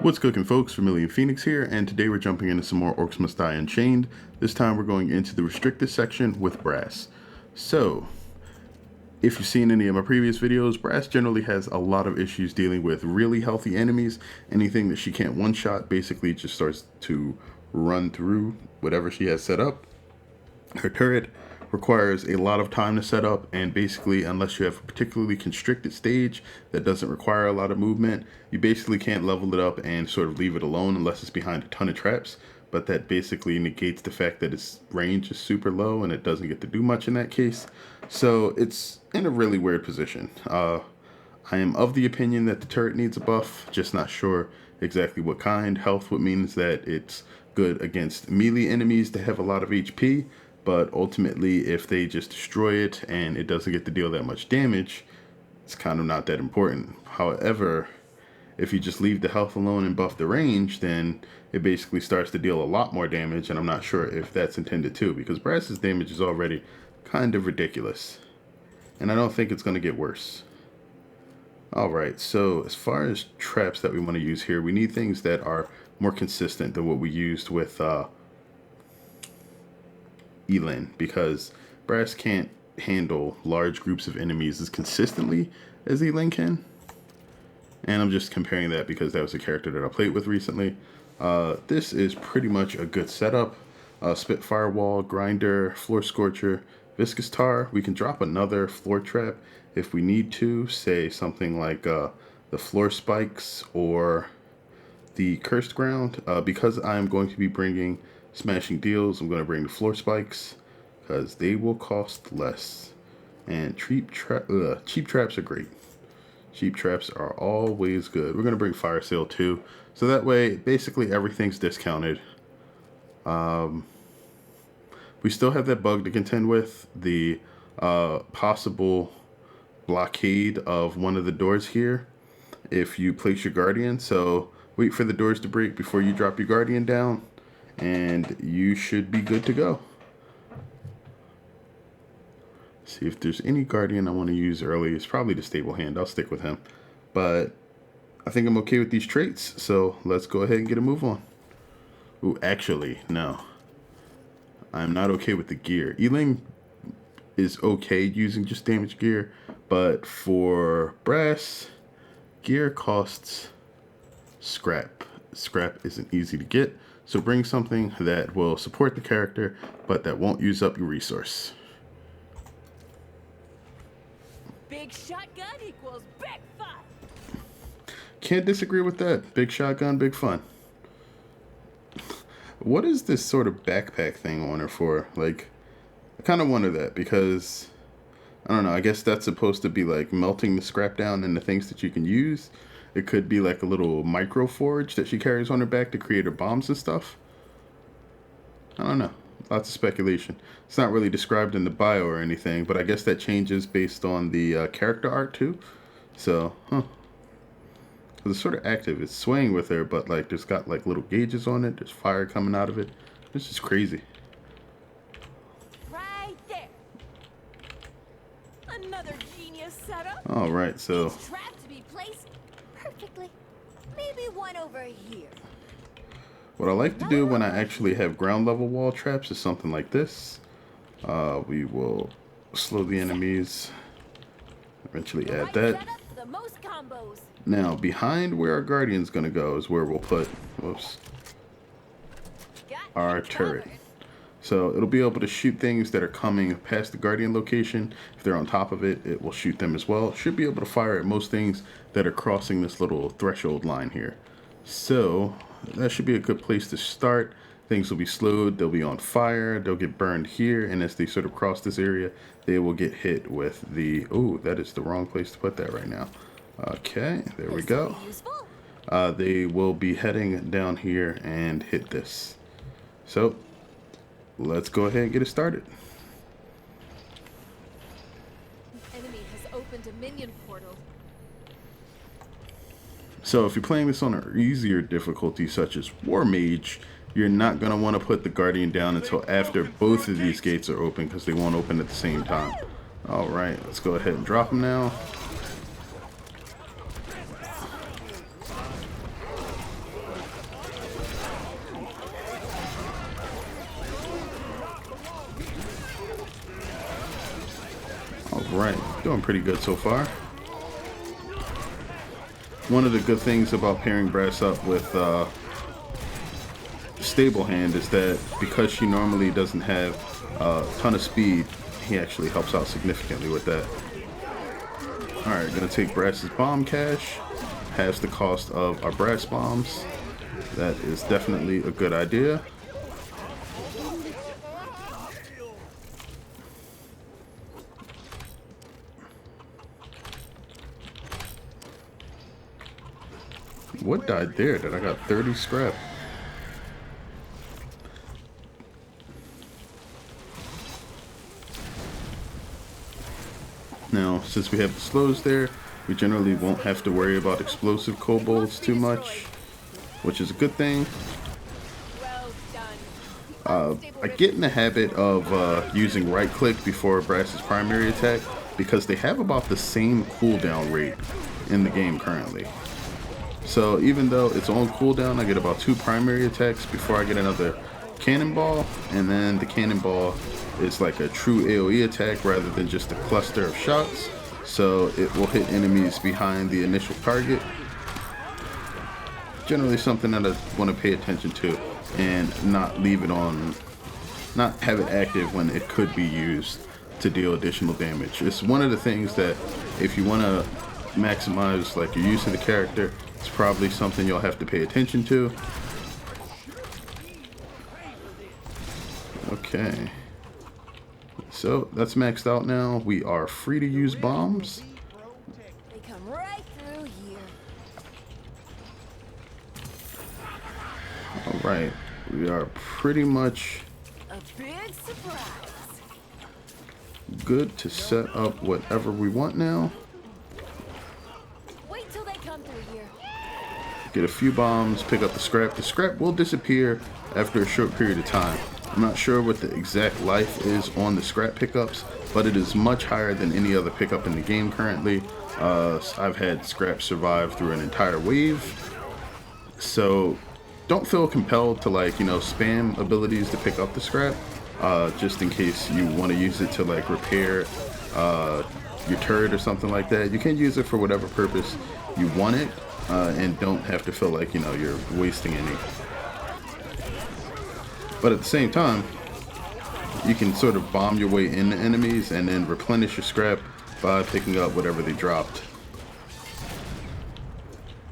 What's cooking, folks? Vermillion Phoenix here, and today we're jumping into some more Orcs Must Die Unchained. This time we're going into the restricted section with Brass. So, if you've seen any of my previous videos, Brass generally has a lot of issues dealing with really healthy enemies. Anything that she can't one-shot basically just starts to run through whatever she has set up. Her turret requires a lot of time to set up, and basically unless you have a particularly constricted stage that doesn't require a lot of movement, you basically can't level it up and sort of leave it alone unless it's behind a ton of traps. But that basically negates the fact that its range is super low and it doesn't get to do much in that case. So it's in a really weird position. I am of the opinion that the turret needs a buff, just not sure exactly what kind. Health would means that it's good against melee enemies that have a lot of HP, but ultimately if they just destroy it and it doesn't get to deal that much damage, it's kind of not that important. However, if you just leave the health alone and buff the range, then it basically starts to deal a lot more damage, and I'm not sure if that's intended too, because Brass's damage is already kind of ridiculous, and I don't think it's going to get worse. Alright, so as far as traps that we want to use here, we need things that are more consistent than what we used with Elin, because Brass can't handle large groups of enemies as consistently as Elin can. And I'm just comparing that because that was a character that I played with recently. This is pretty much a good setup. Spitfire Wall, Grinder, Floor Scorcher, Viscous Tar. We can drop another floor trap if we need to, say something like the Floor Spikes or the Cursed Ground. Because I'm going to be bringing Smashing Deals, I'm going to bring the Floor Spikes because they will cost less. And cheap traps are great. Cheap traps are always good. We're going to bring Fire Sale too, so that way basically everything's discounted. We still have that bug to contend with, the possible blockade of one of the doors here if you place your Guardian. So wait for the doors to break before you drop your Guardian down, and you should be good to go. See if there's any Guardian I want to use early. It's probably the Stable Hand. I'll stick with him. But I think I'm okay with these traits, so let's go ahead and get a move on. Ooh, actually, no. I'm not okay with the gear. Eling is okay using just damage gear, but for Brass, gear costs scrap. Scrap isn't easy to get, so bring something that will support the character, but that won't use up your resource. Big shotgun equals big fun. Can't disagree with that. Big shotgun, big fun. What is this sort of backpack thing on her for? Like, I kind of wonder that because, I don't know, I guess that's supposed to be like melting the scrap down into things that you can use. It could be like a little micro forge that she carries on her back to create her bombs and stuff. I don't know. Lots of speculation. It's not really described in the bio or anything, but I guess that changes based on the character art too. So, it's sort of active. It's swaying with her, but like there's got like little gauges on it. There's fire coming out of it. It's just crazy. Right there. Another genius setup. All right, so Each trap to be placed perfectly. Maybe one over here. what I like to do when I actually have ground level wall traps is something like this. We will slow the enemies. Eventually add that. Setup for the most combos. Now, behind where our Guardian's gonna go is where we'll put, our turret. So it'll be able to shoot things that are coming past the Guardian location. If they're on top of it, it will shoot them as well. Should be able to fire at most things that are crossing this little threshold line here. So that should be a good place to start. Things will be slowed, they'll be on fire, they'll get burned here, and as they sort of cross this area, they will get hit with the, oh, that is the wrong place to put that right now. Okay, there we go. They will be heading down here and hit this. So let's go ahead and get it started. Enemy has opened a minion portal. So if you're playing this on an easier difficulty such as War Mage, you're not going to want to put the Guardian down until after both of these gates are open, because they won't open at the same time. Alright, let's go ahead and drop them now. Alright, doing pretty good so far. One of the good things about pairing Brass up with Stable Hand is that because she normally doesn't have a ton of speed, he actually helps out significantly with that. Alright, gonna take Brass's bomb cache. Halves the cost of our brass bombs. That is definitely a good idea. What died there? That I got 30 scrap. Now, since we have the slows there, we generally won't have to worry about explosive kobolds too much, which is a good thing. I get in the habit of using right click before Brass's primary attack because they have about the same cooldown rate in the game currently. So even though it's on cooldown, I get about 2 primary attacks before I get another cannonball, and then the cannonball is like a true AoE attack rather than just a cluster of shots, so it will hit enemies behind the initial target. Generally something that I want to pay attention to and not leave it on, not have it active when it could be used to deal additional damage. It's one of the things that if you want to maximize like your use of the character, it's probably something you'll have to pay attention to. Okay. So that's maxed out now. We are free to use bombs. They come right through here. Alright. We are pretty much A big surprise. good to set up whatever we want now. Wait till they come through here. Get a few bombs, pick up the scrap. The scrap will disappear after a short period of time. I'm not sure what the exact life is on the scrap pickups, but it is much higher than any other pickup in the game currently. I've had scrap survive through an entire wave, so don't feel compelled to spam abilities to pick up the scrap, just in case you want to use it to repair your turret or something like that. You can use it for whatever purpose you want it, and don't have to feel like you're wasting any. But at the same time, you can sort of bomb your way into enemies and then replenish your scrap by picking up whatever they dropped.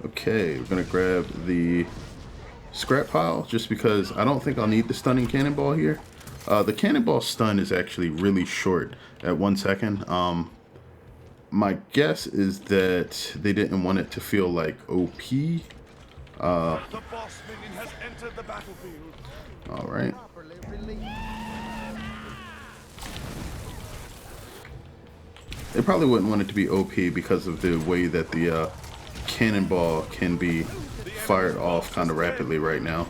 Okay, we're gonna grab the scrap pile just because I don't think I'll need the stunning cannonball here. The cannonball stun is actually really short at 1 second. My guess is that they didn't want it to feel like OP. The boss minion has entered the battlefield. All right. They probably wouldn't want it to be OP because of the way that the cannonball can be fired off kind of rapidly right now.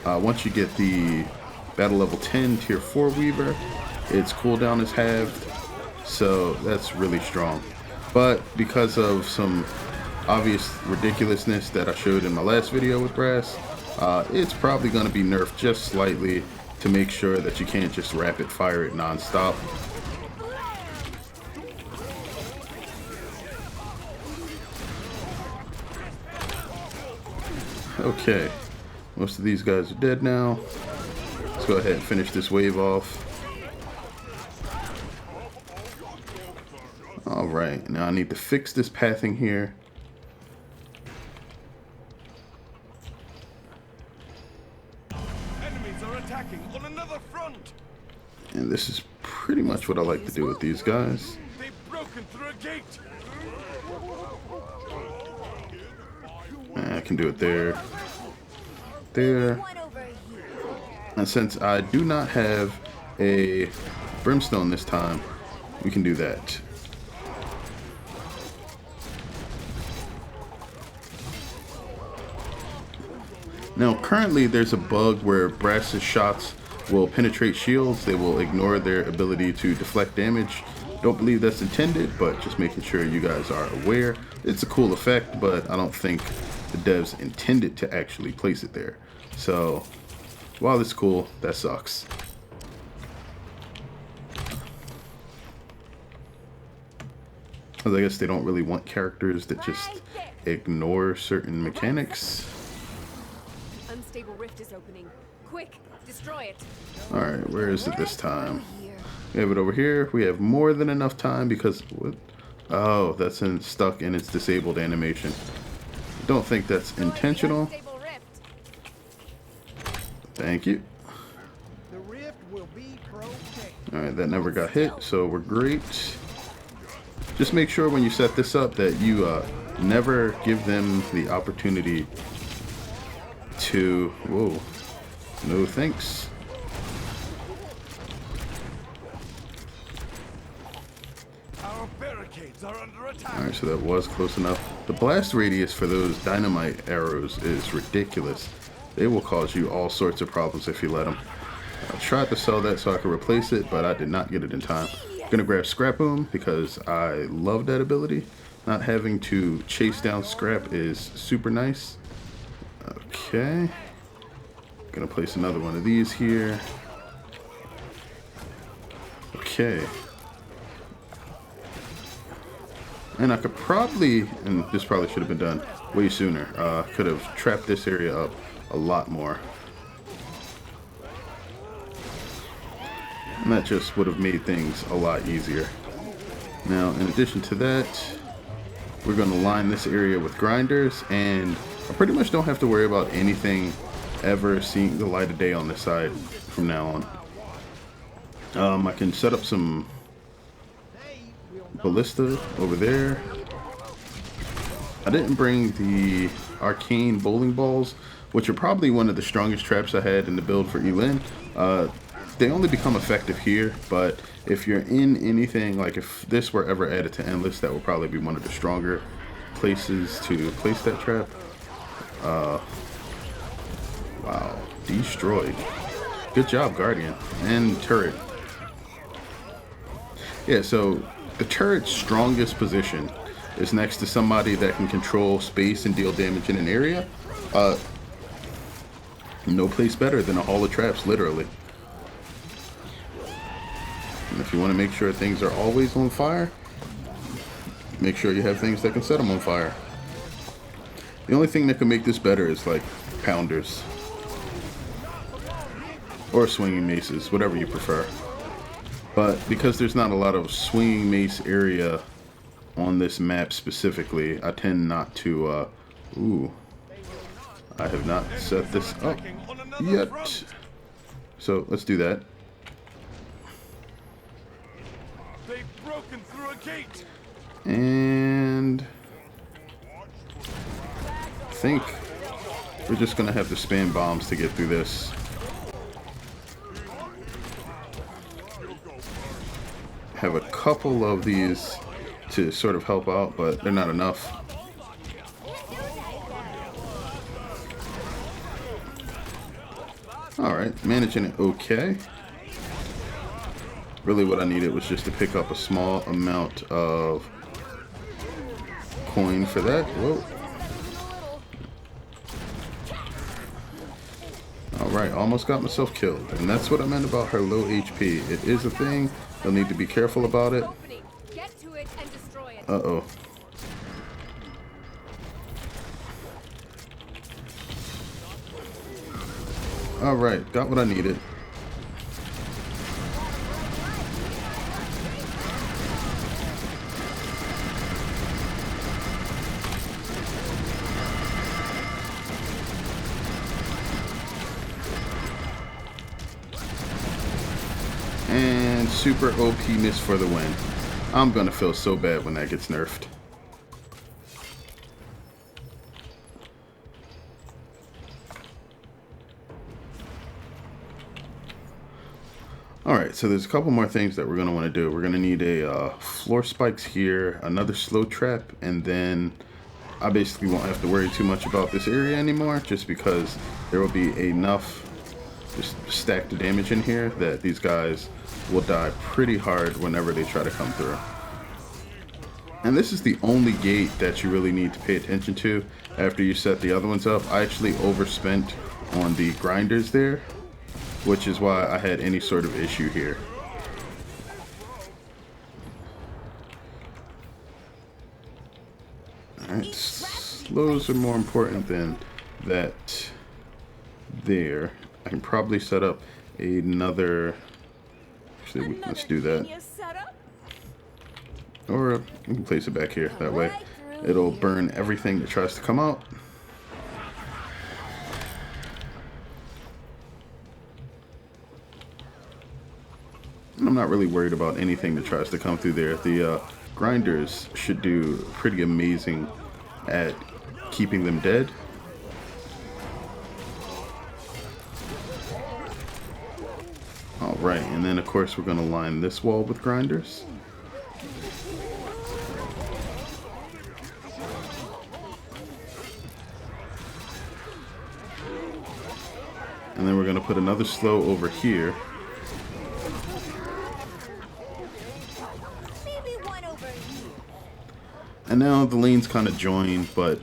Once you get the battle level 10 tier 4 Weaver, its cooldown is halved, so that's really strong. But because of some obvious ridiculousness that I showed in my last video with Brass, it's probably going to be nerfed just slightly to make sure that you can't just rapid fire it non-stop. Okay, most of these guys are dead now. Let's go ahead and finish this wave off. Alright, now I need to fix this pathing here. Enemies are attacking on another front. And this is pretty much what I like to do with these guys. They've broken through a gate. I can do it there. There. One over here. And since I do not have a brimstone this time, we can do that. Now currently there's a bug where Brass's shots will penetrate shields. They will ignore their ability to deflect damage. Don't believe that's intended, but just making sure you guys are aware. It's a cool effect, but I don't think the devs intended to actually place it there. So while it's cool, that sucks. Because I guess they don't really want characters that just ignore certain mechanics. Unstable rift is opening. Quick, destroy it. Alright, where is it this time? We have it over here. We have more than enough time because... What? Oh, that's stuck in its disabled animation. Don't think that's intentional. Thank you. The rift will be protected. Alright, that never got hit, so we're great. Just make sure when you set this up that you never give them the opportunity to... Whoa. No thanks. Our barricades are under attack. Alright, so that was close enough. The blast radius for those dynamite arrows is ridiculous. They will cause you all sorts of problems if you let them. I tried to sell that so I could replace it, but I did not get it in time. Gonna grab Scrap Boom because I love that ability. Not having to chase down scrap is super nice. Okay. Gonna place another one of these here. Okay. And I could probably, and this probably should have been done way sooner, could have trapped this area up a lot more. And that just would have made things a lot easier. Now, in addition to that, we're going to line this area with grinders, and I pretty much don't have to worry about anything ever seeing the light of day on this side from now on. I can set up some ballista over there. I didn't bring the arcane bowling balls, which are probably one of the strongest traps I had in the build for Elin. They only become effective here, but if you're in anything, like if this were ever added to Endless, that would probably be one of the stronger places to place that trap. Wow, destroyed. Good job, Guardian and turret. Yeah, so the turret's strongest position is next to somebody that can control space and deal damage in an area. No place better than a hall of traps, literally. And if you want to make sure things are always on fire, make sure you have things that can set them on fire. The only thing that can make this better is like pounders or swinging maces, whatever you prefer. But because there's not a lot of swinging mace area on this map specifically, I tend not to, ooh, I have not set this up yet. So let's do that. They've broken through a gate. And I think we're just gonna have to spam bombs to get through this. Have a couple of these to sort of help out, but they're not enough. Alright, managing it okay. Really what I needed was just to pick up a small amount of coin for that. Whoa. Alright, almost got myself killed. And that's what I meant about her low HP. It is a thing. You'll need to be careful about it. Uh-oh. Alright, got what I needed. And super OP-ness for the win. I'm gonna feel so bad when that gets nerfed. Alright, so there's a couple more things that we're gonna want to do. We're gonna need a floor spikes here, another slow trap, and then I basically won't have to worry too much about this area anymore, just because there will be enough just stacked damage in here that these guys will die pretty hard whenever they try to come through. And this is the only gate that you really need to pay attention to after you set the other ones up. I actually overspent on the grinders there, which is why I had any sort of issue here. Alright, slows are more important than that there. I can probably set up another... Actually, let's do that. Or we can place it back here. That way it'll burn everything that tries to come out. And I'm not really worried about anything that tries to come through there. The grinders should do pretty amazing at keeping them dead. Alright, and then of course we're going to line this wall with grinders. And then we're going to put another slow over here. Maybe one over here. And now the lanes kind of join, but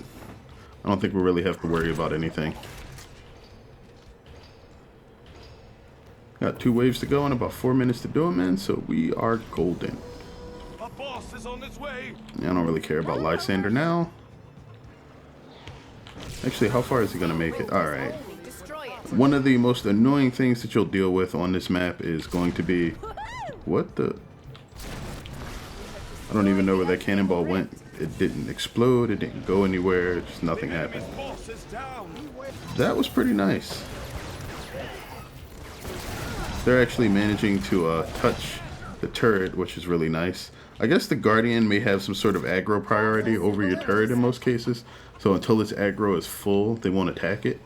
I don't think we really have to worry about anything. Got 2 waves to go and about 4 minutes to do them in, so we are golden. A boss is on his way. Yeah, I don't really care about Lysander now. Actually, how far is he going to make it? Alright. One of the most annoying things that you'll deal with on this map is going to be... What the... I don't even know where that cannonball went. It didn't explode, it didn't go anywhere, just nothing happened. Boss is down. That was pretty nice. They're actually managing to touch the turret, which is really nice. I guess the Guardian may have some sort of aggro priority over your turret in most cases. So until its aggro is full, they won't attack it.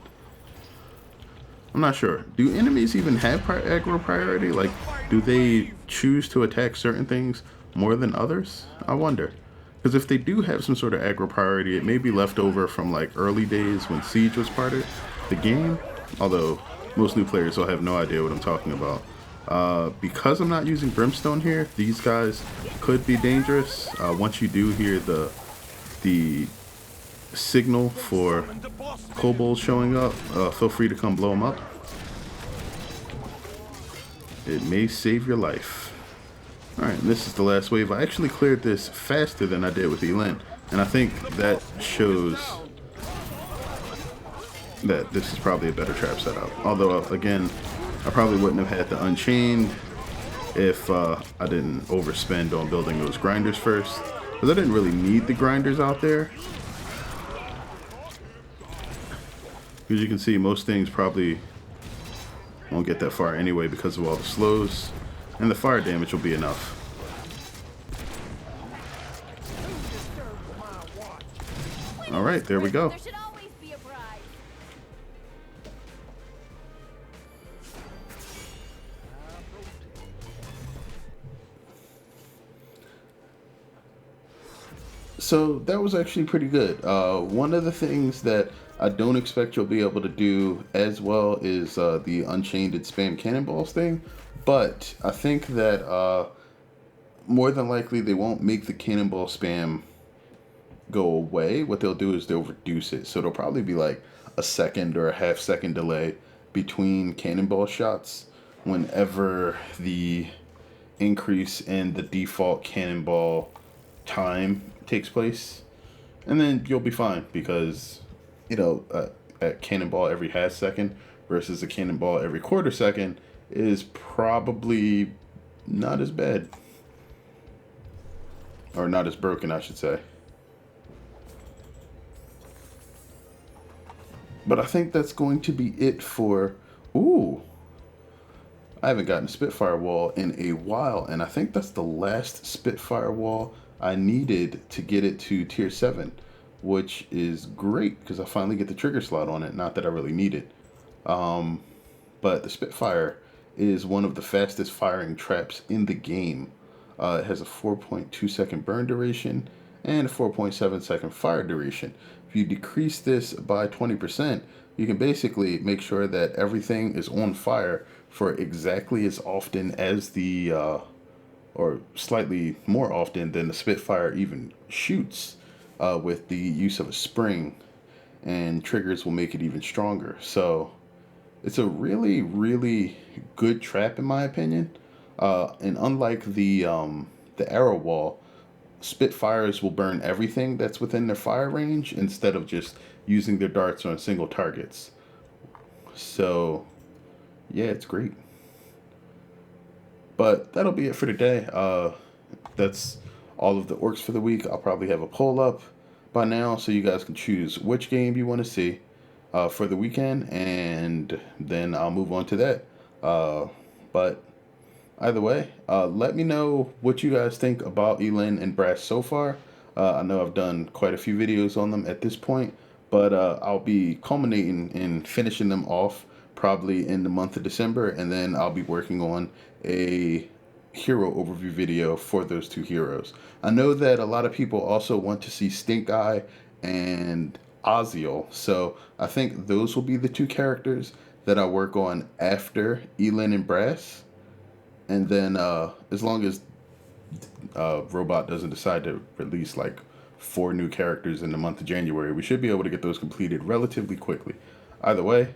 I'm not sure. Do enemies even have aggro priority? Like, do they choose to attack certain things more than others? I wonder. Because if they do have some sort of aggro priority, it may be left over from like early days when Siege was part of the game. Although most new players will have no idea what I'm talking about. Because I'm not using Brimstone here, these guys could be dangerous. Once you do hear the signal for kobolds showing up, feel free to come blow them up. It may save your life. Alright, this is the last wave. I actually cleared this faster than I did with Elend, and I think that shows that this is probably a better trap setup. Although, again, I probably wouldn't have had the Unchained if I didn't overspend on building those grinders first. Because I didn't really need the grinders out there. As you can see, most things probably won't get that far anyway because of all the slows. And the fire damage will be enough. Alright, there we go. There should always be a prize. So that was actually pretty good. One of the things that I don't expect you'll be able to do as well is the Unchained spam cannonballs thing. But I think that more than likely they won't make the cannonball spam go away. What they'll do is they'll reduce it. So it'll probably be like a second or a half-second delay between cannonball shots whenever the increase in the default cannonball time takes place. And then you'll be fine because, you know, a cannonball every half second versus a cannonball every quarter second is probably not as bad. Or not as broken, I should say. But I think that's going to be it for... Ooh. I haven't gotten a Spitfire wall in a while, and I think that's the last Spitfire wall I needed to get it to tier 7, which is great because I finally get the trigger slot on it. Not that I really need it. But the Spitfire is one of the fastest firing traps in the game. It has a 4.2 second burn duration and a 4.7 second fire duration. If you decrease this by 20%, you can basically make sure that everything is on fire for exactly as often as the, or slightly more often than the Spitfire even shoots, with the use of a spring, and triggers will make it even stronger. So it's a really, really good trap in my opinion. And unlike the arrow wall, Spitfires will burn everything that's within their fire range instead of just using their darts on single targets. So, yeah, it's great. But that'll be it for today. That's all of the orcs for the week. I'll probably have a poll up by now so you guys can choose which game you want to see for the weekend, and then I'll move on to that. But either way, let me know what you guys think about Elin and Brass so far. I know I've done quite a few videos on them at this point, but I'll be culminating in finishing them off probably in the month of December, and then I'll be working on a hero overview video for those two heroes. I know that a lot of people also want to see Stink Eye and Oziel, so I think those will be the two characters that I work on after Elin and Brass. And then as long as Robot doesn't decide to release like 4 new characters in the month of January, we should be able to get those completed relatively quickly. Either way,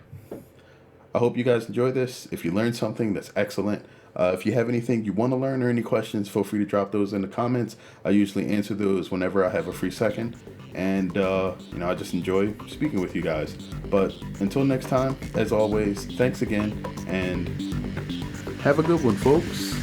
I hope you guys enjoy this. If you learned something, that's excellent. If you have anything you want to learn or any questions, feel free to drop those in the comments. I usually answer those whenever I have a free second. And, I just enjoy speaking with you guys. But until next time, as always, thanks again, and have a good one, folks.